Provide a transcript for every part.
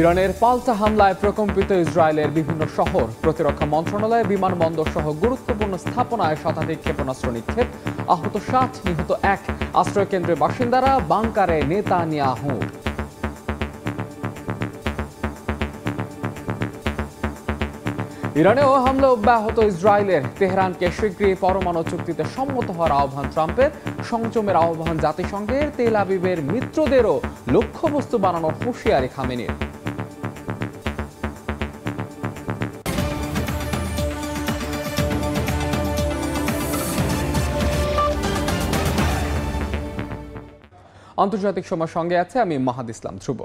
ইরানের পাল্টা হামলায় প্রকম্পিত ইসরায়েলের বিভিন্ন শহর, প্রতিরক্ষা মন্ত্রণালয়, বিমানবন্দর সহ গুরুত্বপূর্ণ স্থাপনায় শতাধিক ক্ষেপণাস্ত্র নিক্ষেপ, আহত ৭, নিহত ১। আশ্রয়কেন্দ্রের বাসিন্দারা বাংকারে নেতানিয়াহু। ইরানেও হামলা অব্যাহত ইসরায়েলের। তেহরানকে শীঘ্রই পরমাণু চুক্তিতে সম্মত হওয়ার আহ্বান ট্রাম্পের। সংযমের আহ্বান জাতিসংঘের। তেল আবিবের মিত্রদেরও লক্ষ্যবস্তু বানানোর হুঁশিয়ারি খামেনির। আন্তর্জাতিক সময় সঙ্গে আছে আমি মাহাদ ইসলাম ধ্রুব।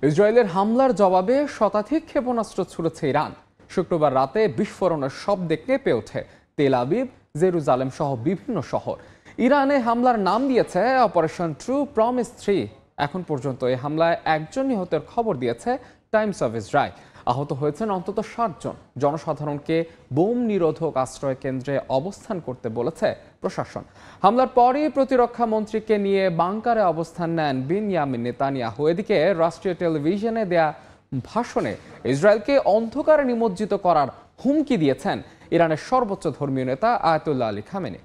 ইসরায়েলের হামলার জবাবে শতাধিক ক্ষেপণাস্ত্র ছুড়েছে ইরান। শুক্রবার রাতে বিস্ফোরণের শব্দে কেঁপে ওঠে তেল আবিব, জেরুজালেম সহ বিভিন্ন শহর। ইরানে হামলার নাম দিয়েছে অপারেশন ট্রু প্রমিস 3। এখন পর্যন্ত এই হামলায় ১ জন নিহতের খবর দিয়েছে টাইমস অফ ইসরায়েল। আহত হয়েছেন অন্তত ৬০ জন। জনসাধারণকে বোম নিরোধক আশ্রয় কেন্দ্রে অবস্থান করতে বলেছে প্রশাসন। হামলার পরই প্রতিরক্ষা মন্ত্রীকে নিয়ে বাংকারে অবস্থান নেন বিনয়ামিন নেতানিয়াহু। এদিকে রাষ্ট্রীয় টেলিভিশনে দেয়া ভাষণে ইসরায়েলকে অন্ধকারে নিমজ্জিত করার হুমকি দিয়েছেন ইরানের সর্বোচ্চ ধর্মীয় নেতা আয়াতুল্লাহ আলী খামেনি।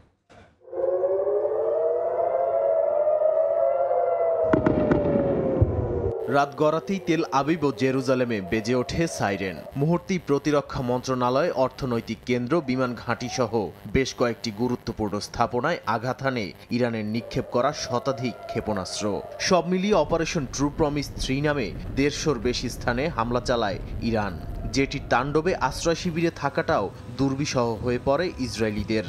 রাত গড়াতেই তেল আবিব ও জেরুজালেমে বেজে ওঠে সাইরেন। মুহূর্তেই প্রতিরক্ষা মন্ত্রণালয়, অর্থনৈতিক কেন্দ্র, বিমান ঘাঁটি সহ বেশ কয়েকটি গুরুত্বপূর্ণ স্থাপনায় আঘাত হানে ইরানের নিক্ষেপ করা শতাধিক ক্ষেপণাস্ত্র। সব মিলিয়ে অপারেশন ট্রু প্রমিস 3 নামে ১৫০র বেশি স্থানে হামলা চালায় ইরান, যেটির তাণ্ডবে আশ্রয় শিবিরে থাকাটাও দুর্বিষহ হয়ে পড়ে ইসরায়েলিদের।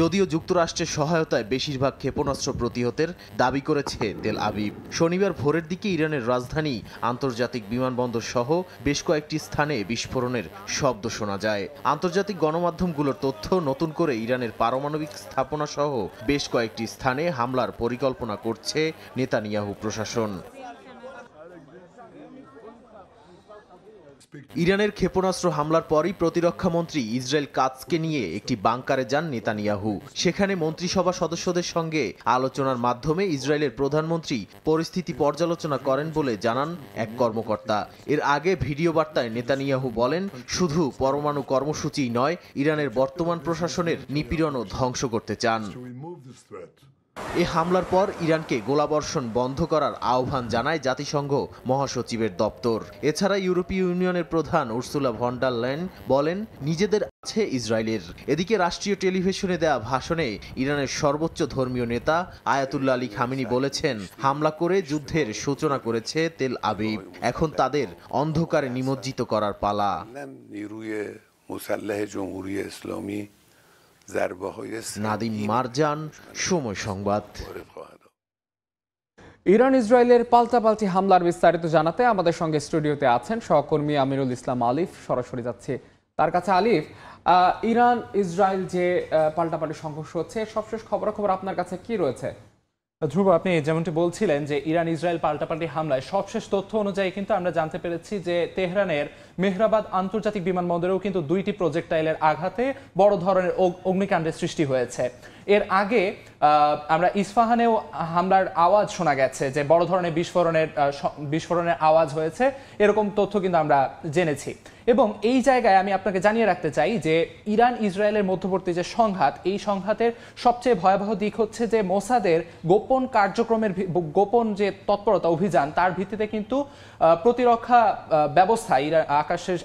যদিও যুক্তরাষ্ট্রের সহায়তায় বেশিরভাগ ক্ষেপণাস্ত্র প্রতিহতের দাবি করেছে তেল আবিব। শনিবার ভোরের দিকে ইরানের রাজধানী, আন্তর্জাতিক বিমানবন্দর সহ বেশ কয়েকটি স্থানে বিস্ফোরণের শব্দ শোনা যায়। আন্তর্জাতিক গণমাধ্যমগুলোর তথ্য, নতুন করে ইরানের পারমাণবিক স্থাপনা সহ বেশ কয়েকটি স্থানে হামলার পরিকল্পনা করছে নেতানিয়াহু প্রশাসন। ইরানের ক্ষেপণাস্ত্র হামলার পরই প্রতিরক্ষা মন্ত্রী ইসরায়েল কাৎজকে নিয়ে একটি বাংকারে যান নেতানিয়াহু। সেখানে মন্ত্রিসভা সদস্যদের সঙ্গে আলোচনার মাধ্যমে ইসরায়েলের প্রধানমন্ত্রী পরিস্থিতি পর্যালোচনা করেন বলে জানান এক কর্মকর্তা। এর আগে ভিডিও বার্তায় নেতানিয়াহু বলেন, শুধু পরমাণু কর্মসূচিই নয়, ইরানের বর্তমান প্রশাসনের নিপীড়নও ধ্বংস করতে চান। এ হামলার পর ইরানকে গোলাবর্ষণ বন্ধ করার আহ্বান জানায় জাতিসংঘ মহাসচিবের দপ্তর। এছাড়া ইউরোপীয় ইউনিয়নের প্রধান উর্সুলা ভন ডার লেয়েন বলেন, নিজেদের আছে ইসরায়েলের। এদিকে রাষ্ট্রীয় টেলিভিশনে দেয়া ভাষণে ইরানের সর্বোচ্চ ধর্মীয় নেতা আয়াতুল্লাহ আলী খামেনি বলেছেন, হামলা করে যুদ্ধের সূচনা করেছে তেল আবিব। এখন তাদের অন্ধকারে নিমজ্জিত করার পালা। নাদিম মারজান, সময় সংবাদ। ইরান ইসরায়েলের পাল্টাপাল্টি হামলার বিস্তারিত জানাতে আমাদের সঙ্গে স্টুডিওতে আছেন সহকর্মী আমিরুল ইসলাম আলিফ। সরাসরি যাচ্ছে তার কাছে। আলিফ, ইরান ইসরায়েল যে পাল্টাপাল্টি সংঘর্ষ হচ্ছে, সবশেষ খবরাখবর আপনার কাছে কি রয়েছে? ধ্রুব, আপনি যেমনটি বলছিলেন যে ইরান ইসরায়েল পাল্টাপাল্টি হামলায় সবশেষ তথ্য অনুযায়ী কিন্তু আমরা জানতে পেরেছি যে তেহরানের মেহরাবাদ আন্তর্জাতিক বিমানবন্দরেও কিন্তু 2টি প্রজেক্টাইলের আঘাতে বড় ধরনের অগ্নিকাণ্ডের সৃষ্টি হয়েছে। এর আগে আমরা ইস্পাহানেও হামলার আওয়াজ শোনা গেছে, যে বড় ধরনের বিস্ফোরণের আওয়াজ হয়েছে, এরকম তথ্য কিন্তু আমরা জেনেছি। এবং এই জায়গায় আমি আপনাকে জানিয়ে রাখতে চাই যে ইরান ইসরায়েলের মধ্যবর্তী যে সংঘাত, এই সংঘাতের সবচেয়ে ভয়াবহ দিক হচ্ছে যে মোসাদের গোপন কার্যক্রমের, গোপন যে তৎপরতা অভিযান, তার ভিত্তিতে কিন্তু প্রতিরক্ষা ব্যবস্থা,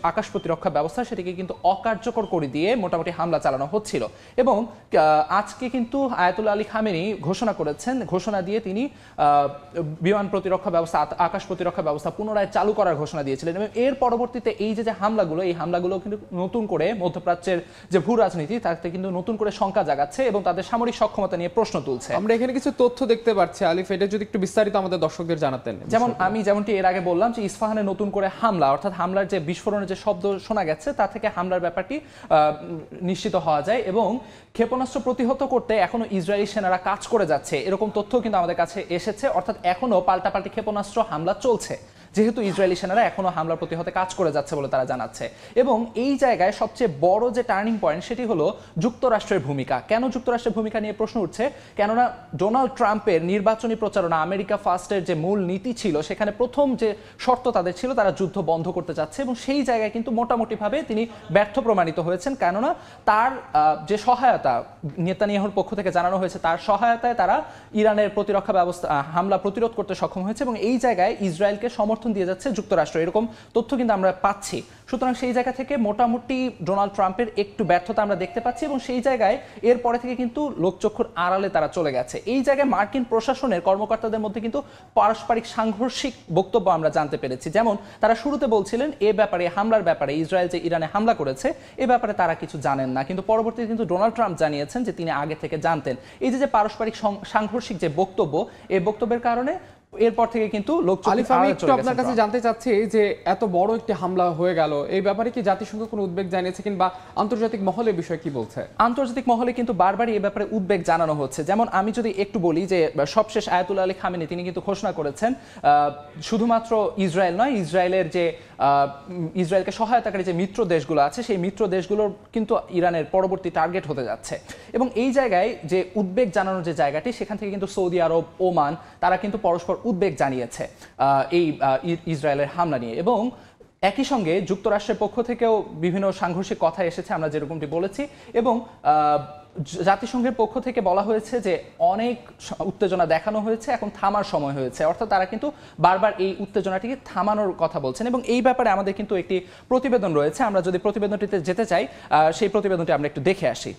আকাশ প্রতিরক্ষা ব্যবস্থা, সেটিকে কিন্তু অকার্যকর করে দিয়ে মোটামুটি হামলা চালানো হচ্ছিল। এবং আজকে কিন্তু আয়াতুল্লাহ আলী খামেনি ঘোষণা দিয়ে তিনি বিমান প্রতিরক্ষা ব্যবস্থা, আকাশ প্রতিরক্ষা ব্যবস্থা পুনরায় চালু করার ঘোষণা দিয়েছিলেন। এবং এর পরবর্তীতে এই যে হামলাগুলো কিন্তু নতুন করে মধ্যপ্রাচ্যের যে ভূ রাজনীতি, তাতে কিন্তু নতুন করে শঙ্কা জাগাচ্ছে এবং তাদের সামরিক সক্ষমতা নিয়ে প্রশ্ন তুলছে। আমরা এখানে কিছু তথ্য দেখতে পাচ্ছি আলিফ, এটা যদি একটু বিস্তারিত আমাদের দর্শকদের জানাতেন। যেমনটি এর আগে বললাম যে ইস্পাহানে নতুন করে হামলা, অর্থাৎ হামলার যে বিস্ফোরণের যে শব্দ শোনা গেছে, তা থেকে হামলার ব্যাপারটি নিশ্চিত হওয়া যায়। এবং ক্ষেপণাস্ত্র প্রতিহত করতে এখনো ইসরায়েলি সেনারা কাজ করে যাচ্ছে, এরকম তথ্য কিন্তু আমাদের কাছে এসেছে। অর্থাৎ এখনো পাল্টাপাল্টি ক্ষেপণাস্ত্র হামলা চলছে। যেহেতু ইসরায়েলি সেনারা এখনো হামলার প্রতিহতে কাজ করে যাচ্ছে বলে তারা জানাচ্ছে। এবং এই জায়গায় সবচেয়ে বড় যে টার্নিং পয়েন্ট সেটি হলো যুক্তরাষ্ট্রের ভূমিকা। কেন যুক্তরাষ্ট্রের ভূমিকা নিয়ে প্রশ্ন উঠছে? কেননা ডোনাল্ড ট্রাম্পের নির্বাচনী প্রচারণা আমেরিকা ফার্স্টের যে মূল নীতি ছিল, সেখানে প্রথম যে শর্ত তাদের ছিল তারা যুদ্ধ বন্ধ করতে চাচ্ছে, এবং সেই জায়গায় কিন্তু মোটামুটিভাবে তিনি ব্যর্থ প্রমাণিত হয়েছেন। কেননা তার যে সহায়তা নেতানিয়াহুর পক্ষ থেকে জানানো হয়েছে, তার সহায়তায় তারা ইরানের প্রতিরক্ষা ব্যবস্থা হামলা প্রতিরোধ করতে সক্ষম হয়েছে, এবং এই জায়গায় ইসরায়েলকে সমর্থন দিয়ে যাচ্ছে যুক্তরাষ্ট্র, এরকম তথ্য কিন্তু আমরা পাচ্ছি। সুতরাং সেই জায়গা থেকে মোটামুটি ডোনাল্ড ট্রাম্পের একটু ব্যর্থতা আমরা দেখতে পাচ্ছি, এবং সেই জায়গায় এরপরে থেকে কিন্তু লোকচক্ষুর আড়ালে তারা চলে গেছে। এই জায়গায় মার্কিন প্রশাসনের কর্মকর্তাদের মধ্যে কিন্তু পারস্পরিক সাংঘর্ষিক বক্তব্য আমরা জানতে পেরেছি। যেমন তারা শুরুতে বলছিলেন এ ব্যাপারে, হামলার ব্যাপারে, ইসরায়েল যে ইরানে হামলা করেছে এ ব্যাপারে তারা কিছু জানেন না, কিন্তু পরবর্তীতে কিন্তু ডোনাল্ড ট্রাম্প জানিয়েছেন যে তিনি আগে থেকে জানতেন। এই যে পারস্পরিক সাংঘর্ষিক যে বক্তব্য, এই বক্তব্যের কারণে এরপর থেকে কিন্তু আলিফ, আমি একটু আপনার কাছে জানতে চাচ্ছি যে এত বড় একটি হামলা হয়ে গেল, এই ব্যাপারে কি জাতিসংঘ কোনো উদ্বেগ জানিয়েছে, কিংবা আন্তর্জাতিক মহলের বিষয় কি বলছে? আন্তর্জাতিক মহলে কিন্তু বারবারই এই ব্যাপারে উদ্বেগ জানানো হচ্ছে। যেমন আমি যদি একটু বলি যে সবশেষ আয়াতুল্লাহ আলী খামেনি তিনি কিন্তু ঘোষণা করেছেন শুধুমাত্র ইসরায়েল নয়, ইসরায়েলের যে ইসরায়েলকে সহায়তাকারী যে মিত্র দেশগুলো আছে, সেই মিত্র দেশগুলোর কিন্তু ইরানের পরবর্তী টার্গেট হতে যাচ্ছে। এবং এই জায়গায় যে উদ্বেগ জানানোর যে জায়গাটি, সেখান থেকে কিন্তু সৌদি আরব, ওমান তারা কিন্তু পরস্পর উদ্বেগ জানিয়েছে এই ইসরায়েলের হামলা নিয়ে। এবং একই সঙ্গে যুক্তরাষ্ট্রের পক্ষ থেকেও বিভিন্ন সাংঘর্ষিক কথা এসেছে, আমরা যেরকমটি বলেছি, এবং জাতিসংঘের পক্ষ থেকে বলা হয়েছে যে অনেক উত্তেজনা দেখানো হয়েছে, এখন থামার সময় হয়েছে। অর্থাৎ তারা কিন্তু বারবার এই উত্তেজনাটিকে থামানোর কথা বলছেন। এবং এই ব্যাপারে আমাদের কিন্তু একটি প্রতিবেদন রয়েছে, আমরা যদি প্রতিবেদনটিতে যেতে চাই সেই প্রতিবেদনটি আমরা একটু দেখে আসি।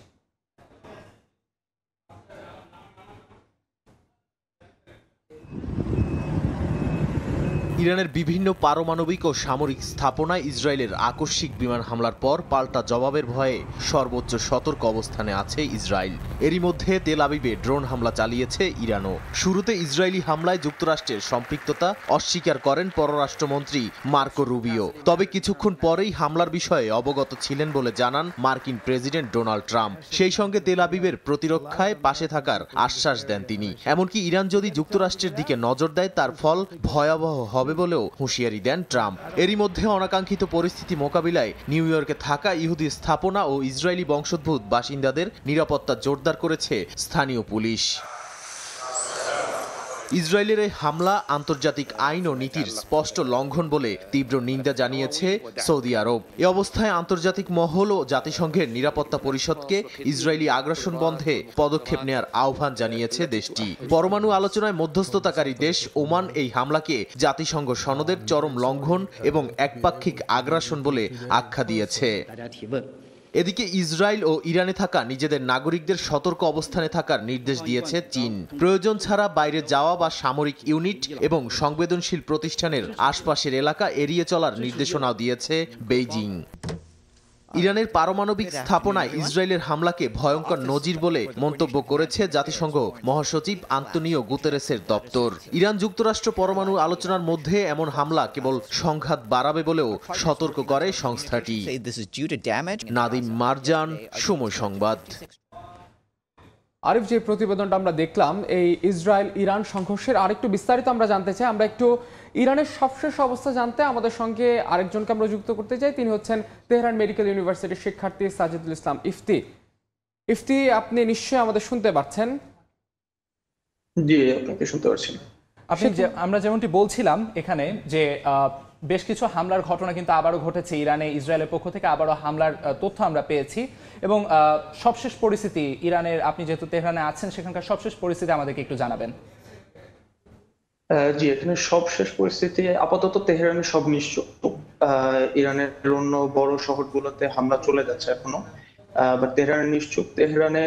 ইরানের বিভিন্ন পারমাণবিক ও সামরিক স্থাপনায় ইসরায়েলের আকস্মিক বিমান হামলার পর পাল্টা জবাবের ভয়ে সর্বোচ্চ সতর্ক অবস্থানে আছে ইসরায়েল। এরই মধ্যে তেল আবিবে ড্রোন হামলা চালিয়েছে ইরানও। শুরুতে ইসরায়েলি হামলায় যুক্তরাষ্ট্রের সম্পৃক্ততা অস্বীকার করেন পররাষ্ট্রমন্ত্রী মার্কো রুবিও। তবে কিছুক্ষণ পরেই হামলার বিষয়ে অবগত ছিলেন বলে জানান মার্কিন প্রেসিডেন্ট ডোনাল্ড ট্রাম্প। সেই সঙ্গে তেল আবিবের প্রতিরক্ষায় পাশে থাকার আশ্বাস দেন তিনি। এমনকি ইরান যদি যুক্তরাষ্ট্রের দিকে নজর দেয় তার ফল ভয়াবহ হবে বলেও হুঁশিয়ারি দেন ট্রাম্প। এরই মধ্যে অনাকাঙ্ক্ষিত পরিস্থিতি মোকাবিলায় নিউ ইয়র্কে থাকা ইহুদি স্থাপনা ও ইসরায়েলি বংশোদ্ভূত বাসিন্দাদের নিরাপত্তা জোরদার করেছে স্থানীয় পুলিশ। ইসরায়েলের এই হামলা আন্তর্জাতিক আইন ও নীতির স্পষ্ট লঙ্ঘন বলে তীব্র নিন্দা জানিয়েছে সৌদি আরব। এ অবস্থায় আন্তর্জাতিক মহল ও জাতিসংঘের নিরাপত্তা পরিষদকে ইসরায়েলি আগ্রাসন বন্ধে পদক্ষেপ নেয়ার আহ্বান জানিয়েছে দেশটি। পরমাণু আলোচনায় মধ্যস্থতাকারী দেশ ওমান এই হামলাকে জাতিসংঘ সনদের চরম লঙ্ঘন এবং একপাক্ষিক আগ্রাসন বলে আখ্যা দিয়েছে। এদিকে ইসরায়েল ও ইরানে থাকা নিজেদের নাগরিকদের সতর্ক অবস্থানে থাকার নির্দেশ দিয়েছে চীন। প্রয়োজন ছাড়া বাইরে যাওয়া বা সামরিক ইউনিট এবং সংবেদনশীল প্রতিষ্ঠানের আশপাশের এলাকা এড়িয়ে চলার নির্দেশনাও দিয়েছে বেইজিং। ইরানের পারমাণবিক স্থাপনায় ইসরায়েলের হামলাকে ভয়ঙ্কর নজির বলে মন্তব্য করেছে জাতিসংঘ মহাসচিব আন্তোনিও গুতেরেসের দপ্তর। ইরান যুক্তরাষ্ট্র পরমাণু আলোচনার মধ্যে এমন হামলা কেবল সংঘাত বাড়াবে বলেও সতর্ক করে সংস্থাটি। নাদিম মারজান, সময় সংবাদ। আরিফ, যে প্রতিবেদনটা আমরা দেখলাম, এই ইসরায়েল ইরান সংঘর্ষের আরেকটু বিস্তারিত আমরা জানতে চাই। আমরা একটু ইরানের সবশেষ অবস্থা জানতে আমাদের সঙ্গে আরেকজনকে আমরা যুক্ত করতে চাই। তিনি হচ্ছেন তেহরান মেডিকেল ইউনিভার্সিটির শিক্ষার্থী সাজিদুল ইসলাম ইফতি। ইফতি, আপনি নিশ্চয়ই আমাদের শুনতে পাচ্ছেন? জি, আপনাকে শুনতে পাচ্ছি। আমরা যেমনটি বলছিলাম এখানে যে বেশ কিছু হামলার ঘটনা কিন্তু আবারও ঘটেছে ইরানে। ইসরায়েলের পক্ষ থেকে আবারও হামলার তথ্য আমরা পেয়েছি, এবং সবশেষ পরিস্থিতি ইরানের, আপনি যেহেতু তেহরানে আছেন, সেখানকার সবশেষ পরিস্থিতি আমাদেরকে একটু জানাবেন। জি, এখানে সবশেষ পরিস্থিতি আপাতত তেহরানের সব নিশ্চুপ। ইরানের অন্য বড় শহরগুলোতে হামলা চলে যাচ্ছে এখনো, বাট তেহরান নিশ্চুপ। তেহরানে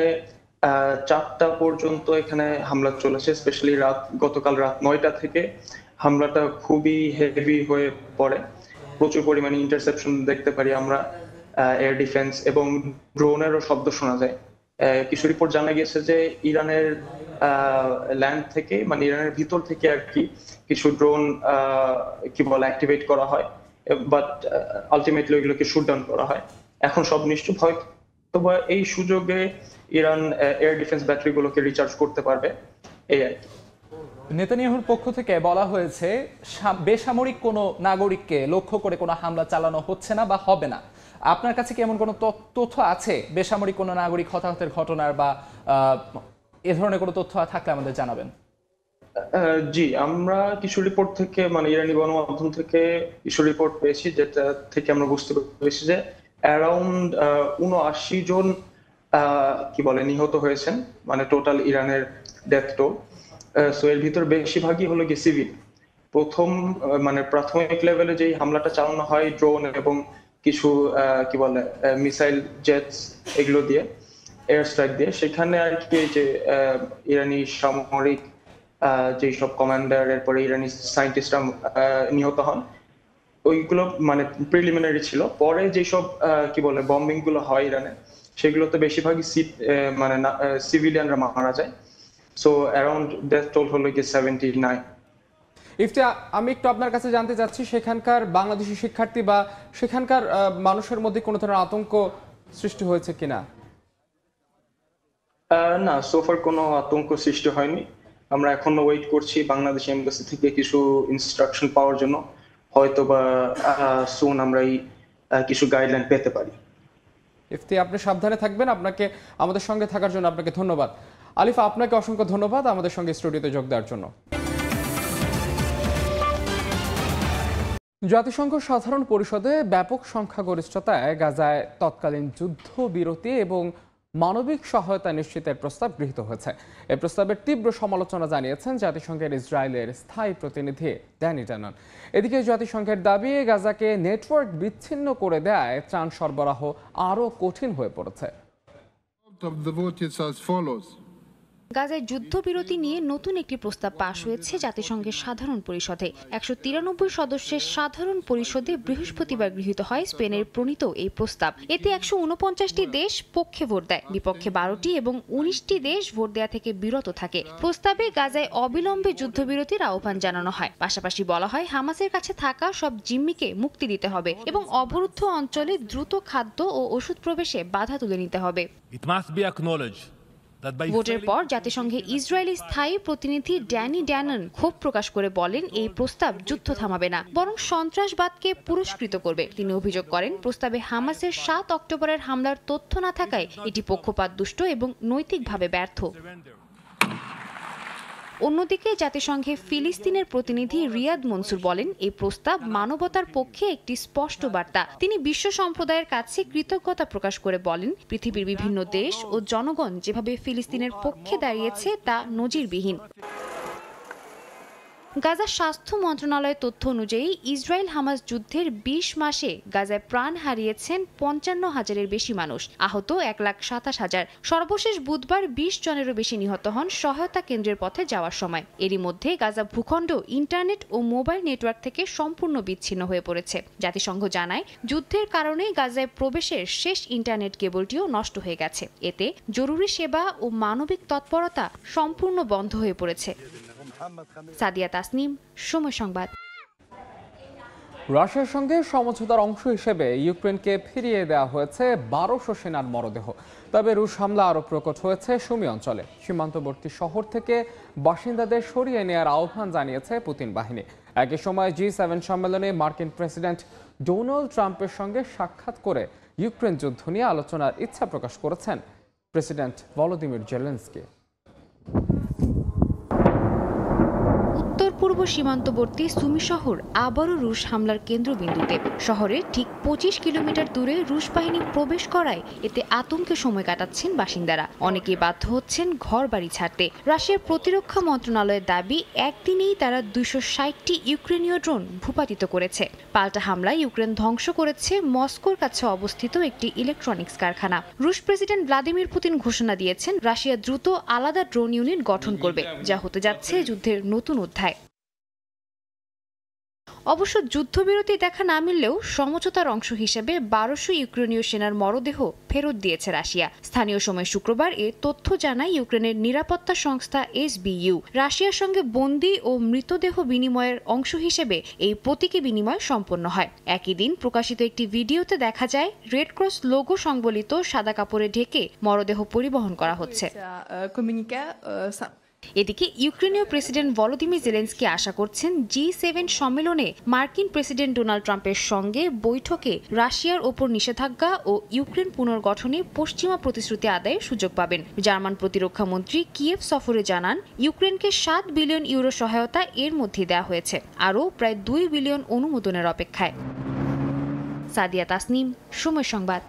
4টা পর্যন্ত এখানে হামলা চলেছে, স্পেশালি গতকাল রাত 9টা থেকে হামলাটা খুবই হেভি হয়ে পড়ে। প্রচুর পরিমাণে ইন্টারসেপশন দেখতে পারি আমরা, এয়ার ডিফেন্স এবং ড্রোনেরও শব্দ শোনা যায়। কিছু রিপোর্ট জানা গেছে যে ইরানের ল্যান্ড থেকে, মানে ইরানের ভিতর থেকে আর কি, কিছু ড্রোন অ্যাক্টিভেট করা হয়, বাট আলটিমেটলি ওইগুলোকে শুট ডাউন করা হয়। এখন সব নিশ্চুপ। হয়তো এই সুযোগে ইরান এয়ার ডিফেন্স ব্যাটারিগুলোকে রিচার্জ করতে পারবে, এই আর কি। নেতানিয়াহুর পক্ষ থেকে বলা হয়েছে বেসামরিক কোনো নাগরিককে লক্ষ্য করে কোনো হামলা চালানো হচ্ছে না বা হবে না। আপনার কাছে কি এমন কোনো তথ্য আছে বেসামরিক কোনো নাগরিক হতাহতের ঘটনার, বা এ ধরনের কোনো তথ্য থাকলে আমাদের জানাবেন। জি, আমরা কিছু রিপোর্ট থেকে মানে ইরানি গণমাধ্যম থেকে কিছু রিপোর্ট পেয়েছি, যেটা থেকে আমরা বুঝতে পেরেছি যে অ্যারাউন্ড ৭৯ জন কি বলে নিহত হয়েছেন, মানে টোটাল ইরানের ডেথ টোল। সো এর ভিতর বেশিরভাগই হলো কি সিভিল। মানে প্রাথমিক লেভেলে যেই হামলাটা চালানো হয় ড্রোন এবং কিছু কি বলে মিসাইল জেটস এগুলো দিয়ে, এয়ার স্ট্রাইক দিয়ে, সেখানে আর কি যে ইরানি সামরিক যেসব কমান্ডার এরপরে ইরানি সায়েন্টিস্টরা নিহত হন, ওইগুলো মানে প্রিলিমিনারি ছিল। পরে যেসব কি বলে বম্বিং গুলো হয় ইরানে, সেগুলোতে বেশিরভাগই মানে সিভিলিয়ানরা মারা যায়। সো অ্যারাউন্ড ডেথ টোল হলো কি 79। ইফতি, আমি একটু আপনার কাছে জানতে চাচ্ছি, সেখানকার বাংলাদেশি শিক্ষার্থী বা সেখানকার মানুষের মধ্যে কোনো ধরনের আতঙ্ক সৃষ্টি হয়েছে কিনা? না, সোফার কোনো আতঙ্ক সৃষ্টি হয়নি। আমরা এখনো ওয়েট করছি বাংলাদেশ এমবাসি থেকে কিছু ইনস্ট্রাকশন পাওয়ার জন্য। হয়তো বা সুন আমরা এই কিছু গাইডলাইন পেতে পারি। ইফতি, আপনি সাবধানে থাকবেন। আপনাকে আমাদের সঙ্গে থাকার জন্য আপনাকে ধন্যবাদ। আলিফা, আপনাকে অসংখ্য ধন্যবাদ আমাদের সঙ্গে স্টুডিওতে যোগ দেওয়ার জন্য। জাতিসংঘ সাধারণ পরিষদে ব্যাপক সংখ্যাগরিষ্ঠতায় গাজায় তৎকালীন যুদ্ধবিরতি এবং মানবিক সহায়তা নিশ্চিতের প্রস্তাব গৃহীত হয়েছে। এই প্রস্তাবের তীব্র সমালোচনা জানিয়েছেন জাতিসংঘের ইসরায়েলের স্থায়ী প্রতিনিধি ড্যানি ড্যানন। এদিকে জাতিসংঘের দাবি, গাজাকে নেটওয়ার্ক বিচ্ছিন্ন করে দেয় ত্রাণ সরবরাহ আরও কঠিন হয়ে পড়েছে। গাজায় যুদ্ধবিরতি নিয়ে নতুন একটি প্রস্তাব পাশ হয়েছে জাতিসংঘের সাধারণ পরিষদে। ১৯৩ সদস্যের সাধারণ পরিষদে বৃহস্পতিবার গৃহীত হয় স্পেনের প্রণীত এই প্রস্তাব। এতে ১৪৯টি দেশ পক্ষে ভোট দেয়, বিপক্ষে ১২টি এবং ১৯টি দেশ ভোট দেয়া থেকে বিরত থাকে। প্রস্তাবে গাজায় অবিলম্বে যুদ্ধবিরতির আহ্বান জানানো হয়। পাশাপাশি বলা হয় হামাসের কাছে থাকা সব জিম্মিকে মুক্তি দিতে হবে এবং অবরুদ্ধ অঞ্চলে দ্রুত খাদ্য ও ওষুধ প্রবেশে বাধা তুলে নিতে হবে। ভোটের পর জাতিসংঘে ইসরায়েলি স্থায়ী প্রতিনিধি ড্যানি ড্যানন ক্ষোভ প্রকাশ করে বলেন, এই প্রস্তাব যুদ্ধ থামাবে না, বরং সন্ত্রাসবাদকে পুরস্কৃত করবে। তিনি অভিযোগ করেন, প্রস্তাবে হামাসের ৭ অক্টোবরের হামলার তথ্য না থাকায় এটি পক্ষপাতদুষ্ট এবং নৈতিকভাবে ব্যর্থ। অন্যদিকে জাতিসংঘে ফিলিস্তিনের প্রতিনিধি রিয়াদ মনসুর বলেন, এই প্রস্তাব মানবতার পক্ষে একটি স্পষ্ট বার্তা। তিনি বিশ্ব সম্প্রদায়ের কাছে কৃতজ্ঞতা প্রকাশ করে বলেন, পৃথিবীর বিভিন্ন দেশ ও জনগণ যেভাবে ফিলিস্তিনের পক্ষে দাঁড়িয়েছে তা নজিরবিহীন। গাজার স্বাস্থ্য মন্ত্রণালয়ের তথ্য অনুযায়ী ইসরায়েল হামাস যুদ্ধের ২০ মাসে গাজায় প্রাণ হারিয়েছেন ৫৫,০০০-এর বেশি মানুষ, আহত ১,২৭,০০০। সর্বশেষ বুধবার ২০ জনেরও বেশি নিহত হন সহায়তা কেন্দ্রের পথে যাওয়ার সময়। এরই মধ্যে গাজা ভূখণ্ড ইন্টারনেট ও মোবাইল নেটওয়ার্ক থেকে সম্পূর্ণ বিচ্ছিন্ন হয়ে পড়েছে। জাতিসংঘ জানায়, যুদ্ধের কারণে গাজায় প্রবেশের শেষ ইন্টারনেট কেবলটিও নষ্ট হয়ে গেছে। এতে জরুরি সেবা ও মানবিক তৎপরতা সম্পূর্ণ বন্ধ হয়ে পড়েছে। সাদিয়া তাসনিম, সময় সংবাদ। রাশিয়ার সঙ্গে সমঝোতার অংশ হিসেবে ইউক্রেনকে ফিরিয়ে দেওয়া হয়েছে ১২০০ সেনার মরদেহ। তবে রুশ হামলা আরও প্রকট হয়েছে সুমি অঞ্চলে। সীমান্তবর্তী শহর থেকে বাসিন্দাদের সরিয়ে নেওয়ার আহ্বান জানিয়েছে পুতিন বাহিনী। একই সময় G7 সম্মেলনে মার্কিন প্রেসিডেন্ট ডোনাল্ড ট্রাম্পের সঙ্গে সাক্ষাৎ করে ইউক্রেন যুদ্ধ নিয়ে আলোচনার ইচ্ছা প্রকাশ করেছেন প্রেসিডেন্ট ভলোদিমির জেলেনস্কি। পূর্ব সীমান্তবর্তী সুমি শহর আবারও রুশ হামলার কেন্দ্রবিন্দুতে। শহরের ঠিক ২৫ কিলোমিটার দূরে রুশ বাহিনী প্রবেশ করায় এতে আতঙ্কে সময় কাটাচ্ছেন বাসিন্দারা। অনেকেই বাধ্য হচ্ছেন ঘর বাড়ি ছাড়তে। রাশিয়ার প্রতিরক্ষা মন্ত্রণালয়ের দাবি, একদিনেই তারা ২৬০টি ইউক্রেনীয় ড্রোন ভূপাতিত করেছে। পাল্টা হামলায় ইউক্রেন ধ্বংস করেছে মস্কোর কাছে অবস্থিত একটি ইলেকট্রনিক্স কারখানা। রুশ প্রেসিডেন্ট ভ্লাদিমির পুতিন ঘোষণা দিয়েছেন, রাশিয়া দ্রুত আলাদা ড্রোন ইউনিট গঠন করবে, যা হতে যাচ্ছে যুদ্ধের নতুন অধ্যায়। অবশ্য যুদ্ধবিরতি দেখা না মিললেও সমঝোতার অংশ হিসেবে ১২০০ ইউক্রেনীয় সেনার মরদেহ ফেরত দিয়েছে রাশিয়া। স্থানীয় সময় শুক্রবার এ তথ্য জানায় ইউক্রেনের নিরাপত্তা সংস্থা SBU। রাশিয়ার সঙ্গে বন্দী ও মৃতদেহ বিনিময়ের অংশ হিসেবে এই প্রতীকী বিনিময় সম্পন্ন হয়। একই দিন প্রকাশিত একটি ভিডিওতে দেখা যায় রেড ক্রস লোগো সংবলিত সাদা কাপড়ে ঢেকে মরদেহ পরিবহন করা হচ্ছে। এদিকে ইউক্রেনীয় প্রেসিডেন্ট ভলোদিমির জেলেনস্কি আশা করছেন G7 সম্মেলনে মার্কিন প্রেসিডেন্ট ডোনাল্ড ট্রাম্পের সঙ্গে বৈঠকে রাশিয়ার ওপর নিষেধাজ্ঞা ও ইউক্রেন পুনর্গঠনে পশ্চিমা প্রতিশ্রুতি আদায়ের সুযোগ পাবেন। জার্মান প্রতিরক্ষা মন্ত্রী কিয়েভ সফরে জানান, ইউক্রেনকে 7 বিলিয়ন ইউরো সহায়তা এর মধ্যে দেওয়া হয়েছে, আরও প্রায় 2 বিলিয়ন অনুমোদনের অপেক্ষায়। সাদিয়া তাসনিম, সময় সংবাদ।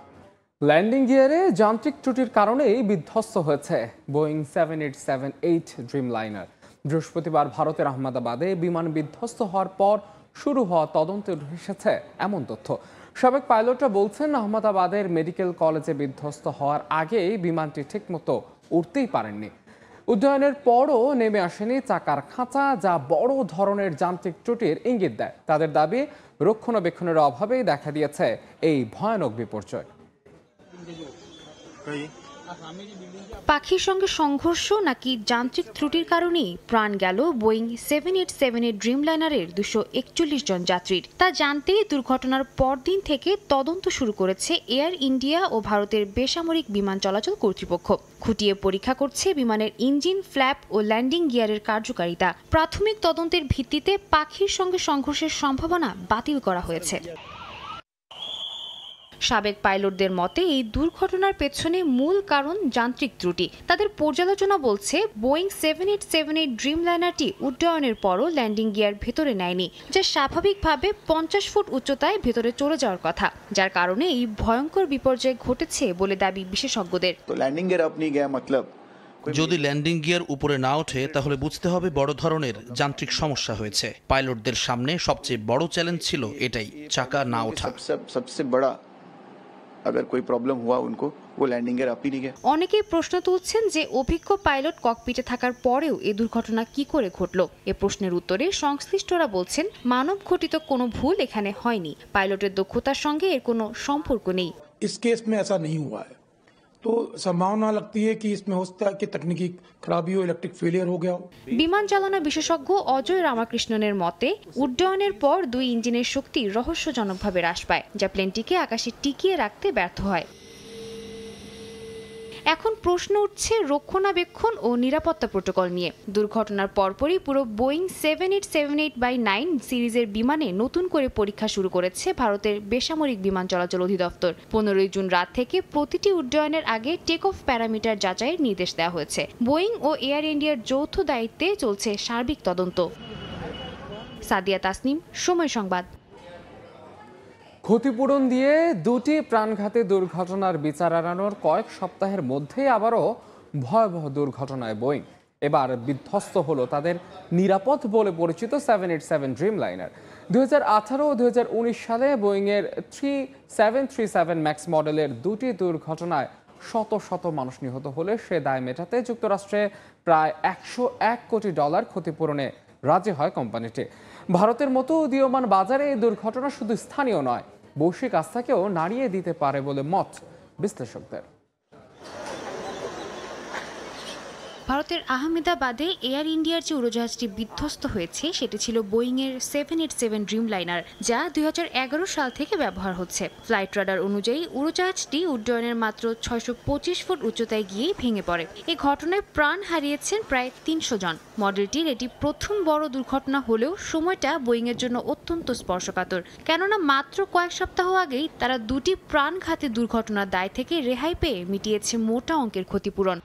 ল্যান্ডিং গিয়ারে যান্ত্রিক ত্রুটির কারণেই বিধ্বস্ত হয়েছে বোয়িং 7878 ড্রিমলাইনার। বৃহস্পতিবার ভারতের আহমেদাবাদে বিমান বিধ্বস্ত হওয়ার পর শুরু হওয়া তদন্তে এসেছে এমন তথ্য। সাবেক পাইলটরা বলছেন, আহমেদাবাদের মেডিকেল কলেজে বিধ্বস্ত হওয়ার আগেই বিমানটি ঠিকমতো উড়তেই পারেননি। উড্ডয়নের পরও নেমে আসেনি চাকার খাঁচা, যা বড় ধরনের যান্ত্রিক ত্রুটির ইঙ্গিত দেয়। তাদের দাবি, রক্ষণাবেক্ষণের অভাবেই দেখা দিয়েছে এই ভয়ানক বিপর্যয়। পাখির সঙ্গে সংঘর্ষ নাকি যান্ত্রিক ত্রুটির কারণেই প্রাণ গেল বোয়িং 787 ড্রিমলাইনারের 241 জন যাত্রীর, তা জানতেই দুর্ঘটনার পরদিন থেকে তদন্ত শুরু করেছে এয়ার ইন্ডিয়া ও ভারতের বেসামরিক বিমান চলাচল কর্তৃপক্ষ। খুঁটিয়ে পরীক্ষা করছে বিমানের ইঞ্জিন, ফ্ল্যাপ ও ল্যান্ডিং গিয়ারের কার্যকারিতা। প্রাথমিক তদন্তের ভিত্তিতে পাখির সঙ্গে সংঘর্ষের সম্ভাবনা বাতিল করা হয়েছে। সাবেক পাইলটদের মতে, এই দুর্ঘটনার পেছনে মূল কারণ যান্ত্রিক ত্রুটি। তাদের পর্যালোচনা বলছে, বোয়িং 7878 ড্রিমলাইনারটি উড্ডয়নের পরও ল্যান্ডিং গিয়ার ভেতরে নেয়নি, যা স্বাভাবিকভাবে 50 ফুট উচ্চতায় ভেতরে চলে যাওয়ার কথা, যার কারণে এই ভয়ঙ্কর বিপর্যয় ঘটেছে বলে দাবি বিশেষজ্ঞদের। যদি ল্যান্ডিং গিয়ার উপরে না ওঠে তাহলে বুঝতে হবে বড় ধরনের যান্ত্রিক সমস্যা হয়েছে। পাইলটদের সামনে সবচেয়ে বড় চ্যালেঞ্জ ছিল এটাই, চাকা না ওঠা। অনেকেই প্রশ্ন তুলছেন যে অভিজ্ঞ পাইলট ককপিটে থাকার পরেও এ দুর্ঘটনা কি করে ঘটল। এ প্রশ্নের উত্তরে সংশ্লিষ্টরা বলছেন, মানব ঘটিত কোনো ভুল এখানে হয়নি। পাইলটের দক্ষতার সঙ্গে এর কোনো সম্পর্ক নেই। इस केस में ऐसा नहीं हुआ है, तो संभावना लगती है कि इसमें हो सकता है कि तकनीकी खराबी हो, इलेक्ट्रिक फेलियर हो गया हो। বিমান চালনা বিশেষজ্ঞ অজয় রামাকৃষ্ণনের মতে, উড্ডয়নের পর দুই ইঞ্জিনের শক্তি রহস্যজনকভাবে হ্রাস পায়, যা প্লেনটিকে আকাশে টিকিয়ে রাখতে ব্যর্থ হয়। এখন প্রশ্ন উঠছে রক্ষণাবেক্ষণ ও নিরাপত্তা প্রোটোকল নিয়ে। দুর্ঘটনার পরপরই পুরো বোয়িং 7878/9 সিরিজের বিমানে নতুন করে পরীক্ষা শুরু করেছে ভারতের বেসামরিক বিমান চলাচল অধিদপ্তর। 15 জুন রাত থেকে প্রতিটি উড্ডয়নের আগে টেক অফ প্যারামিটার যাচাইয়ের নির্দেশ দেওয়া হয়েছে। বোয়িং ও এয়ার ইন্ডিয়ার যৌথ দায়িত্বে চলছে সার্বিক তদন্ত। সাদিয়া তাসনিম, সময় সংবাদ। ক্ষতিপূরণ দিয়ে দুটি প্রাণঘাতী দুর্ঘটনার বিচার এড়ানোর কয়েক সপ্তাহের মধ্যেই আবারও ভয়াবহ দুর্ঘটনায় বোয়িং। এবার বিধ্বস্ত হলো তাদের নিরাপদ বলে পরিচিত 787 ড্রিমলাইনার। 2018 ও 2019 সালে বোয়িংয়ের 737 ম্যাক্স মডেলের দুটি দুর্ঘটনায় শত শত মানুষ নিহত হলে সে দায় মেটাতে যুক্তরাষ্ট্রে প্রায় $101 কোটি ক্ষতিপূরণে রাজি হয় কোম্পানিটি। ভারতের মতো উদীয়মান বাজারে এই দুর্ঘটনা শুধু স্থানীয় নয়, বৈশ্বিক আস্থাকেও নাড়িয়ে দিতে পারে বলে মত বিশ্লেষকদের। ভারতের আহমেদাবাদে এয়ার ইন্ডিয়ার যে উড়োজাহাজটি বিধ্বস্ত হয়েছে সেটি ছিল বোয়িংয়ের 787 ড্রিমলাইনার, যা 2011 সাল থেকে ব্যবহার হচ্ছে। ফ্লাইট রাডার অনুযায়ী উড়োজাহাজটি উড্ডয়নের মাত্র 625 ফুট উচ্চতায় গিয়ে ভেঙে পড়ে। এই ঘটনায় প্রাণ হারিয়েছেন প্রায় 300 জন। মডেলটির এটি প্রথম বড় দুর্ঘটনা হলেও সময়টা বোয়িংয়ের জন্য অত্যন্ত স্পর্শকাতর, কেননা মাত্র কয়েক সপ্তাহ আগেই তারা দুটি প্রাণঘাতী দুর্ঘটনার দায় থেকে রেহাই পেয়ে মিটিয়েছে মোটা অঙ্কের ক্ষতিপূরণ।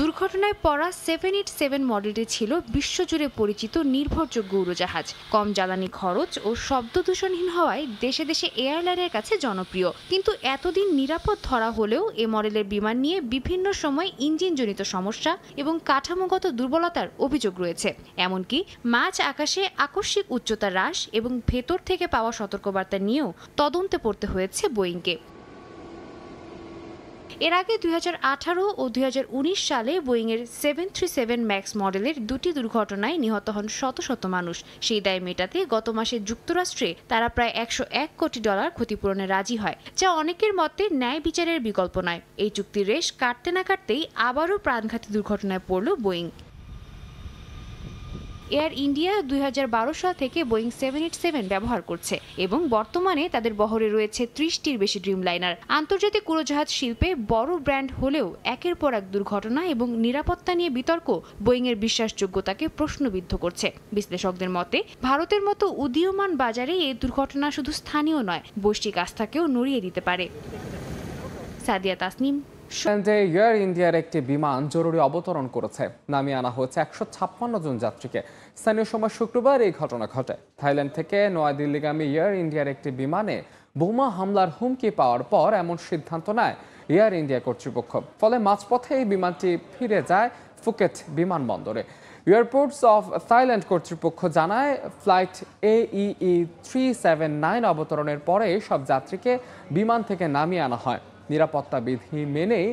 দুর্ঘটনায় পড়া 787 মডেলটি ছিল বিশ্বজুড়ে পরিচিত নির্ভরযোগ্য উড়োজাহাজ। কম জ্বালানি খরচ ও শব্দ দূষণহীন হওয়ায় দেশে দেশে এয়ারলাইনের কাছে জনপ্রিয়। কিন্তু এতদিন নিরাপদ ধরা হলেও এ মডেলের বিমান নিয়ে বিভিন্ন সময় ইঞ্জিনজনিত সমস্যা এবং কাঠামোগত দুর্বলতার অভিযোগ রয়েছে। এমনকি মাঝ আকাশে আকস্মিক উচ্চতা হ্রাস এবং ভেতর থেকে পাওয়া সতর্কবার্তা নিয়েও তদন্তে পড়তে হয়েছে বোয়িংকে। এর আগে 2018 ও 2019 সালে বোয়িংয়ের 737 ম্যাক্স মডেলের দুটি দুর্ঘটনায় নিহত হন শত শত মানুষ। সেই দায় মেটাতে গত মাসে যুক্তরাষ্ট্রে তারা প্রায় $101 কোটি ক্ষতিপূরণে রাজি হয়, যা অনেকের মতে ন্যায় বিচারের বিকল্প নয়। এই চুক্তির রেশ কাটতে না কাটতেই আবারও প্রাণঘাতী দুর্ঘটনায় পড়ল বোয়িং। এয়ার ইন্ডিয়া 2012 সাল থেকে বোয়িং 787 ব্যবহার করছে এবং বর্তমানে তাদের বহরে রয়েছে 30টির বেশি ড্রিমলাইনার। আন্তর্জাতিক উড়োজাহাজ শিল্পে বড় ব্র্যান্ড হলেও একের পর এক দুর্ঘটনা এবং নিরাপত্তা নিয়ে বিতর্ক বোয়িংয়ের বিশ্বাসযোগ্যতাকে প্রশ্নবিদ্ধ করছে। বিশ্লেষকদের মতে ভারতের মতো উদীয়মান বাজারে এই দুর্ঘটনা শুধু স্থানীয় নয়, বৈশ্বিক আস্থাকেও নড়িয়ে দিতে পারে। সাদিয়া তাসনিম। এয়ার ইন্ডিয়ার একটি বিমান জরুরি অবতরণ করেছে। নামিয়ে আনা হয়েছে 156 জন যাত্রীকে। স্থানীয় সময় শুক্রবার এই ঘটনা ঘটে। থাইল্যান্ড থেকে নয়াদিল্লিগামী এয়ার ইন্ডিয়ার একটি বিমানে বোমা হামলার হুমকি পাওয়ার পর এমন সিদ্ধান্ত নেয় এয়ার ইন্ডিয়া কর্তৃপক্ষ। ফলে মাঝপথে এই বিমানটি ফিরে যায় ফুকেট বিমানবন্দরে। এয়ারপোর্টস অফ থাইল্যান্ড কর্তৃপক্ষ জানায়, ফ্লাইট AEE 379 অবতরণের পরে সব যাত্রীকে বিমান থেকে নামিয়ে আনা হয়। নিরাপত্তা বিধি মেনেই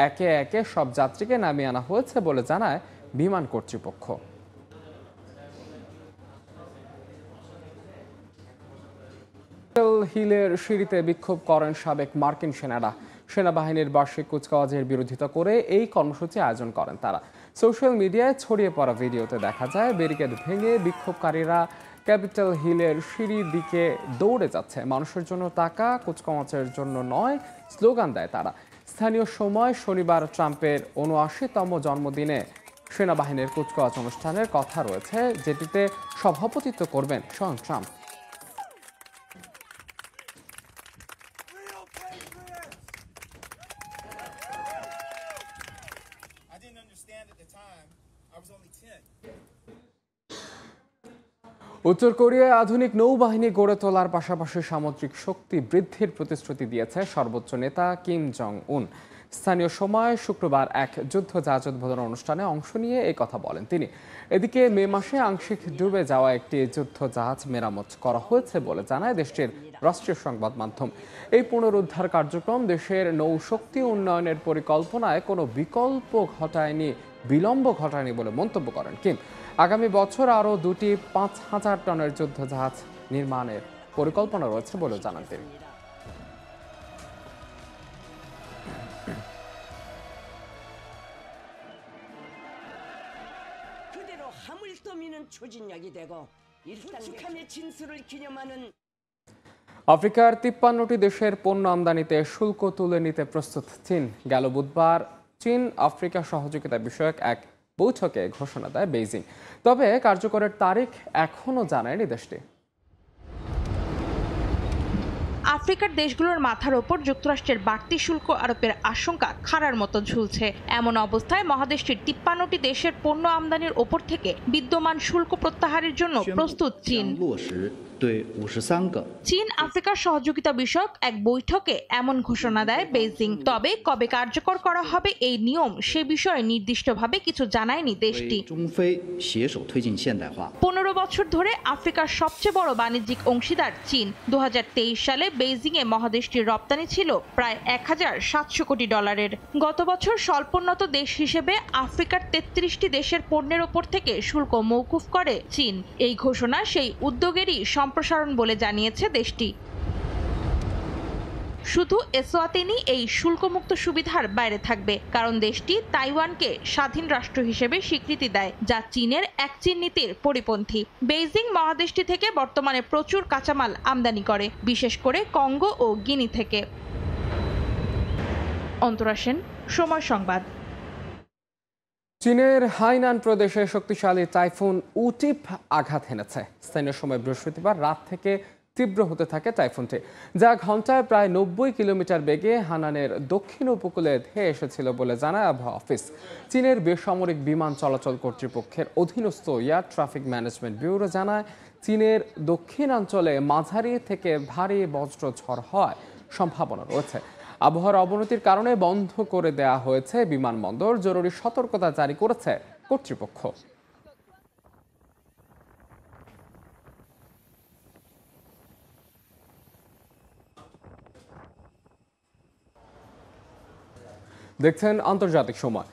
একে একে সব যাত্রীকে নামিয়ে আনা হয়েছে বলে জানায় বিমান কর্তৃপক্ষ। হিলের সিঁড়িতে বিক্ষোভ করেন সাবেক মার্কিন সেনারা। সেনাবাহিনীর বার্ষিক কুচকাওয়াজের বিরোধিতা করে এই কর্মসূচি আয়োজন করেন তারা। সোশ্যাল মিডিয়ায় ছড়িয়ে পড়া ভিডিওতে দেখা যায় ব্যারিকেড ভেঙে বিক্ষোভকারীরা ক্যাপিটাল হিলের সিঁড়ির দিকে দৌড়ে যাচ্ছে। মানুষের জন্য টাকা, কুচকাওয়াজের জন্য নয় স্লোগান দেয় তারা। স্থানীয় সময় শনিবার ট্রাম্পের ৭৯তম জন্মদিনে সেনাবাহিনীর কুচকাওয়াজ অনুষ্ঠানের কথা রয়েছে, যেটিতে সভাপতিত্ব করবেন স্বয়ং ট্রাম্প। উত্তর কোরিয়ায় আধুনিক নৌবাহিনী গড়ে তোলার পাশাপাশি সামুদ্রিক শক্তি বৃদ্ধির প্রতিশ্রুতি দিয়েছে সর্বোচ্চ নেতা কিম জং উন। স্থানীয় সময় শুক্রবার এক যুদ্ধ জাহাজ উদ্বোধন অনুষ্ঠানে অংশ নিয়ে এই কথা বলেন তিনি। এদিকে মে মাসে আংশিক ডুবে যাওয়া একটি যুদ্ধ জাহাজ মেরামত করা হয়েছে বলে জানায় দেশটির রাষ্ট্রীয় সংবাদ মাধ্যম। এই পুনরুদ্ধার কার্যক্রম দেশের নৌশক্তি উন্নয়নের পরিকল্পনায় কোনো বিলম্ব ঘটায়নি বলে মন্তব্য করেন কিম। আগামী বছর আরও 2টি 5,000 টনের যুদ্ধ জাহাজ নির্মাণের পরিকল্পনা রয়েছে বলে জানান তিনি। আফ্রিকার 53টি দেশের পণ্য আমদানিতে শুল্ক তুলে নিতে প্রস্তুত চীন। গেল বুধবার চীন আফ্রিকা সহযোগিতা বিষয়ক এক বৈঠকে ঘোষণা দেয় বেইজিং। তবে কার্যকরের তারিখ এখনও জানায়নি দেশটি। আফ্রিকার দেশগুলোর মাথার ওপর যুক্তরাষ্ট্রের বাড়তি শুল্ক আরোপের আশঙ্কা খাড়ার মতো ঝুলছে। এমন অবস্থায় মহাদেশটির 53টি দেশের পণ্য আমদানির ওপর থেকে বিদ্যমান শুল্ক প্রত্যাহারের জন্য প্রস্তুত চীন। চীন আফ্রিকার সহযোগিতা বিষয়ক এক বৈঠকে এমন ঘোষণা দেয় বেইজিং। তবে কবে কার্যকর করা হবে এই নিয়ম সে বিষয়ে নির্দিষ্টভাবে কিছু জানায়নি দেশটি। 15 বছর ধরে আফ্রিকার সবচেয়ে বড় বাণিজ্যিক অংশীদার চীন। 2023 সালে বেইজিংয়ে মহাদেশটির রপ্তানি ছিল প্রায় $1,700 কোটি। গত বছর স্বল্পোন্নত দেশ হিসেবে আফ্রিকার 33টি দেশের পণ্যের ওপর থেকে শুল্ক মওকুফ করে চীন। এই ঘোষণা সেই উদ্যোগেরই সম্প্রসারণ বলে জানিয়েছে দেশটি। শুধু এসওয়াতিনি এই শুল্কমুক্ত সুবিধার বাইরে থাকবে, কারণ দেশটি তাইওয়ানকে স্বাধীন রাষ্ট্র হিসেবে স্বীকৃতি দেয়, যা চীনের এক চীন নীতির পরিপন্থী। বেইজিং মহাদেশটি থেকে বর্তমানে প্রচুর কাঁচামাল আমদানি করে, বিশেষ করে কঙ্গো ও গিনি থেকে। অন্তরা সেন, সময় সংবাদ। চীনের হাইনান প্রদেশে শক্তিশালী টাইফুন উটিপ আঘাত হেনেছে। স্থানীয় সময় বৃহস্পতিবার রাত থেকে তীব্র হতে থাকে টাইফুনটি, যা ঘন্টায় প্রায় 90 কিলোমিটার বেগে হানানের দক্ষিণ উপকূলে ধেয়ে এসেছিল বলে জানায় আবহাওয়া অফিস। চীনের বেসামরিক বিমান চলাচল কর্তৃপক্ষের অধীনস্থ এয়ার ট্রাফিক ম্যানেজমেন্ট ব্যুরো জানায়, চীনের দক্ষিণাঞ্চলে মাঝারি থেকে ভারী বজ্রঝড় হওয়ার সম্ভাবনা রয়েছে। আবহাওয়ার অবনতির কারণে বন্ধ করে দেওয়া হয়েছে বিমানবন্দর। জরুরি সতর্কতা জারি করেছে কর্তৃপক্ষ। দেখছেন আন্তর্জাতিক সময়।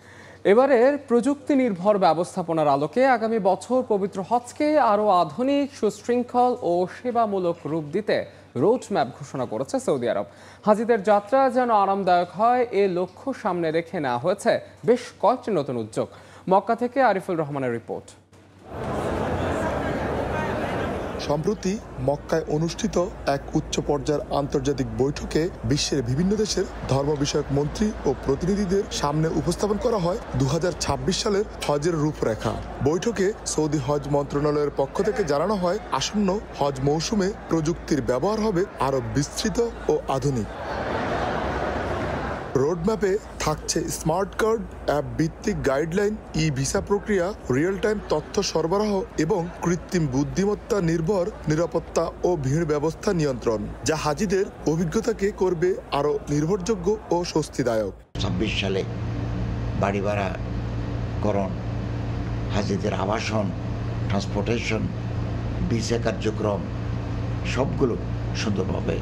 এবারের প্রযুক্তি নির্ভর ব্যবস্থাপনার আলোকে আগামী বছর পবিত্র হজকে আরও আধুনিক, সুশৃঙ্খল ও সেবামূলক রূপ দিতে রোডম্যাপ ঘোষণা করেছে সৌদি আরব। হাজিদের যাত্রা যেন আরামদায়ক হয়, এ লক্ষ্য সামনে রেখে নেওয়া হয়েছে বেশ কয়েকটি নতুন উদ্যোগ। মক্কা থেকে আরিফুল রহমানের রিপোর্ট। সম্প্রতি মক্কায় অনুষ্ঠিত এক উচ্চ পর্যায়ের আন্তর্জাতিক বৈঠকে বিশ্বের বিভিন্ন দেশের ধর্ম বিষয়ক মন্ত্রী ও প্রতিনিধিদের সামনে উপস্থাপন করা হয় 2026 সালের হজের রূপরেখা। বৈঠকে সৌদি হজ মন্ত্রণালয়ের পক্ষ থেকে জানানো হয়, আসন্ন হজ মৌসুমে প্রযুক্তির ব্যবহার হবে আরও বিস্তৃত ও আধুনিক। রোডম্যাপে থাকছে স্মার্ট কার্ড, অ্যাপ ভিত্তিক গাইডলাইন, ই ভিসা প্রক্রিয়া, রিয়েল টাইম তথ্য সরবরাহ এবং কৃত্রিম বুদ্ধিমত্তা নির্ভর নিরাপত্তা ও ভিড় ব্যবস্থা নিয়ন্ত্রণ, যা হাজিদের অভিজ্ঞতাকে করবে আরও নির্ভরযোগ্য ও স্বস্তিদায়ক। 26 সালে বাড়ি ভাড়াকরণ, হাজিদের আবাসন, ট্রান্সপোর্টেশন, ভিসা কার্যক্রম সবগুলো সুন্দরভাবে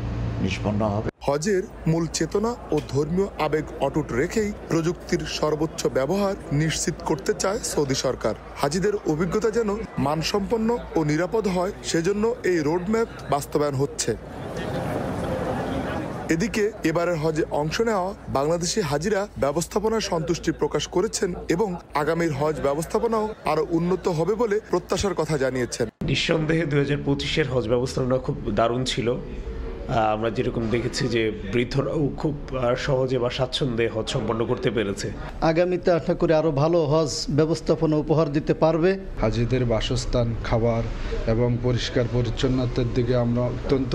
নিষ্পন্ন হবে। হজের মূল চেতনা ও ধর্মীয় আবেগ অটুট রেখেই প্রযুক্তির সর্বোচ্চ ব্যবহার নিশ্চিত করতে চায় সৌদি সরকার। হাজিদের অভিজ্ঞতা যেন মানসম্পন্ন ও নিরাপদ হয়, সেজন্য এই রোডম্যাপ বাস্তবায়ন হচ্ছে। এদিকে এবারের হজে অংশ নেওয়া বাংলাদেশি হাজিরা ব্যবস্থাপনায় সন্তুষ্টি প্রকাশ করেছেন এবং আগামীর হজ ব্যবস্থাপনাও আরো উন্নত হবে বলে প্রত্যাশার কথা জানিয়েছেন। নিঃসন্দেহে 2025-এর হজ ব্যবস্থাপনা খুব দারুণ ছিল। আমরা যেরকম দেখেছি যে বৃদ্ধরাও খুব সহজে বা স্বাচ্ছন্দ্যে হজ সম্পন্ন করতে পেরেছে। আগামীতে আশা করি আরো ভালো হজ ব্যবস্থাপনা উপহার দিতে পারবে। হাজিদের বাসস্থান, খাবার এবং পরিষ্কার পরিচ্ছন্নতার দিকে আমরা অত্যন্ত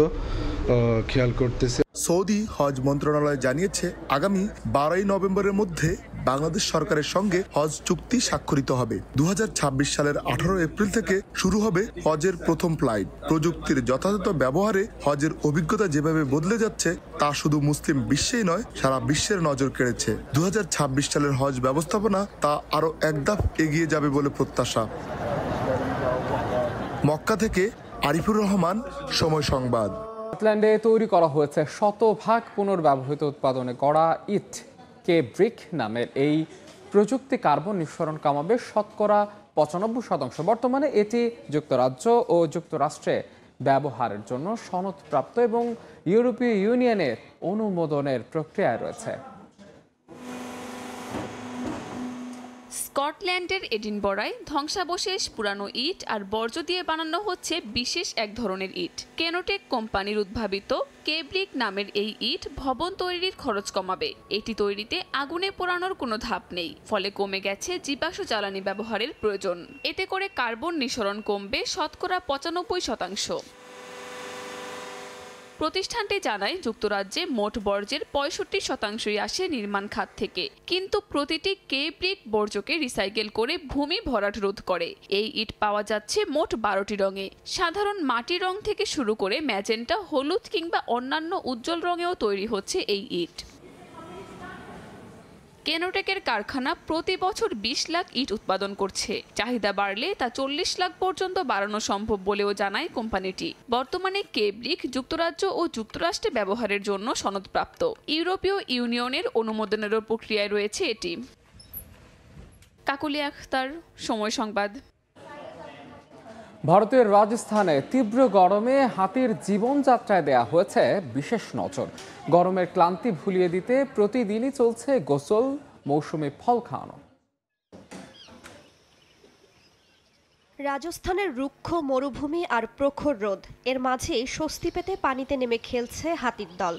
খেয়াল করতেছি। সৌদি হজ মন্ত্রণালয় জানিয়েছে, আগামী 12 নভেম্বরের মধ্যে বাংলাদেশ সরকারের সঙ্গে হজ চুক্তি স্বাক্ষরিত হবে। 2026 সালের 18 এপ্রিল থেকে শুরু হবে হজের প্রথম ফ্লাইট। প্রযুক্তির যথাযথ ব্যবহারে হজের অভিজ্ঞতা যেভাবে বদলে যাচ্ছে, তা শুধু মুসলিম বিশ্বেই নয়, সারা বিশ্বের নজর কেড়েছে। 2026 সালের হজ ব্যবস্থাপনা তা আরও এক ধাপ এগিয়ে যাবে বলে প্রত্যাশা। মক্কা থেকে আরিফুর রহমান, সময় সংবাদ। স্কটল্যান্ডে তৈরি করা হয়েছে শতভাগ পুনর্ব্যবহৃত উৎপাদনে গড়া ইট কে ব্রিক নামের এই প্রযুক্তি কার্বন নিঃসরণ কমাবে শতকরা 95%। বর্তমানে এটি যুক্তরাজ্য ও যুক্তরাষ্ট্রে ব্যবহারের জন্য সনদপ্রাপ্ত এবং ইউরোপীয় ইউনিয়নের অনুমোদনের প্রক্রিয়ায় রয়েছে। স্কটল্যান্ডের এডিনবরায় ধ্বংসাবশেষ, পুরানো ইট আর বর্জ্য দিয়ে বানানো হচ্ছে বিশেষ এক ধরনের ইট। কেনোটেক কোম্পানির উদ্ভাবিত কেব্রিক নামের এই ইট ভবন তৈরির খরচ কমাবে। এটি তৈরিতে আগুনে পোড়ানোর কোনো ধাপ নেই, ফলে কমে গেছে জীবাশ্ম জ্বালানি ব্যবহারের প্রয়োজন। এতে করে কার্বন নিঃসরণ কমবে শতকরা 95%। প্রতিষ্ঠানটি জানায়, যুক্তরাজ্যে মোট বর্জ্যের 65%ই আসে নির্মাণ খাত থেকে, কিন্তু প্রতিটি কেব্রিক বর্জ্যকে রিসাইকেল করে ভূমি ভরাট রোধ করে। এই ইট পাওয়া যাচ্ছে মোট 12টি রঙে। সাধারণ মাটির রং থেকে শুরু করে ম্যাজেন্টা, হলুদ কিংবা অন্যান্য উজ্জ্বল রঙেও তৈরি হচ্ছে এই ইট। কেনোটেকের কারখানা প্রতি বছর 20 লাখ ইট উৎপাদন করছে। চাহিদা বাড়লে তা 40 লাখ পর্যন্ত বাড়ানো সম্ভব বলেও জানায় কোম্পানিটি। বর্তমানে কেব্রিক যুক্তরাজ্য ও যুক্তরাষ্ট্রে ব্যবহারের জন্য সনদপ্রাপ্ত। ইউরোপীয় ইউনিয়নের অনুমোদনেরও প্রক্রিয়ায় রয়েছে এটি। কাকুলি আখতার, সময় সংবাদ। ভারতের রাজস্থানে তীব্র গরমে হাতির জীবনযাত্রায় দেয়া হয়েছে বিশেষ নজর। গরমের ক্লান্তি ভুলিয়ে দিতে প্রতিদিনই চলছে গোসল, মৌসুমী ফল খাওয়ানো। রাজস্থানের রুক্ষ মরুভূমি আর প্রখর রোদ, এর মাঝেই স্বস্তি পেতে পানিতে নেমে খেলছে হাতির দল।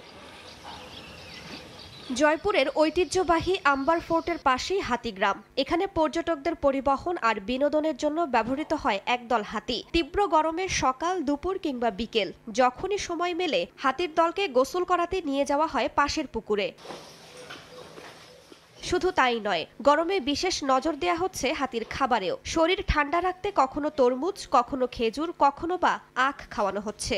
জয়পুরের ঐতিহ্যবাহী আম্বার ফোর্টের পাশেই হাতিগ্রাম। এখানে পর্যটকদের পরিবহন আর বিনোদনের জন্য ব্যবহৃত হয় একদল হাতি। তীব্র গরমের সকাল, দুপুর কিংবা বিকেল যখনই সময় মেলে হাতির দলকে গোসল করাতে নিয়ে যাওয়া হয় পাশের পুকুরে। শুধু তাই নয়, গরমে বিশেষ নজর দেয়া হচ্ছে হাতির খাবারেও। শরীর ঠান্ডা রাখতে কখনো তরমুজ, কখনো খেজুর, কখনো বা আখ খাওয়ানো হচ্ছে।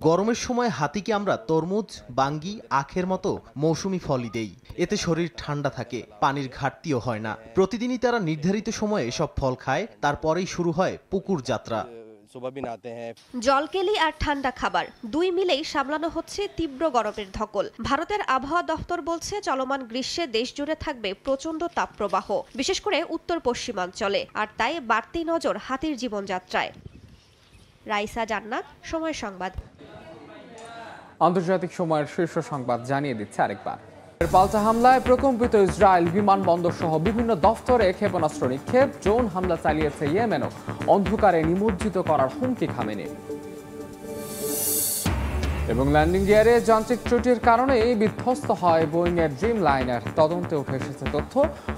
গরমের সময় হাতিকে আমরা তরমুজ, বাঙ্গি, আখের মতো মৌসুমি ফলই দেই। এতে শরীর ঠান্ডা থাকে, পানির ঘাটতিও হয় না। প্রতিদিনই তারা নির্ধারিত সময়ে এসব ফল খায়, তারপরেই শুরু হয় পুকুর যাত্রা। জলকেলি আর ঠান্ডা খাবার দুই মিলেই সামলানো হচ্ছে তীব্র গরমের ধকল। ভারতের আবহাওয়া দফতর বলছে, চলমান গ্রীষ্মে দেশ জুড়ে থাকবে প্রচন্ড তাপপ্রবাহ, বিশেষ করে উত্তর পশ্চিমাঞ্চলে, আর তাই বাড়তি নজর হাতির জীবনযাত্রায়। রাইসা জান্নাত, সময় সংবাদ। আন্তর্জাতিক সময়ের শীর্ষ সংবাদ জানিয়ে দিচ্ছে আরেকবার। পাল্টা হামলায় প্রকম্পিত ইসরায়েল বিমানবন্দর সহ বিভিন্ন দফতরে ক্ষেপণাস্ত্র নিক্ষেপ, ড্রোন হামলা চালিয়েছে ইয়েমেনও, অন্ধকারে নিমজ্জিত করার হুমকি খামেনি। এবং ল্যান্ডিং গিয়ারে যান্ত্রিক ত্রুটির কারণে বিধ্বস্ত হয় বোয়িং এর ড্রিম লাইনার। তদন্তে উঠে এসেছে তথ্য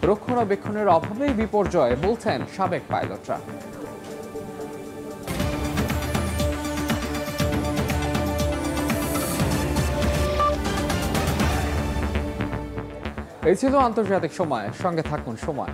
রক্ষণাবেক্ষণের অভাবেই বিপর্যয়, বলছেন সাবেক পাইলটরা। এই ছিল আন্তর্জাতিক সময়। সঙ্গে থাকুন সময়।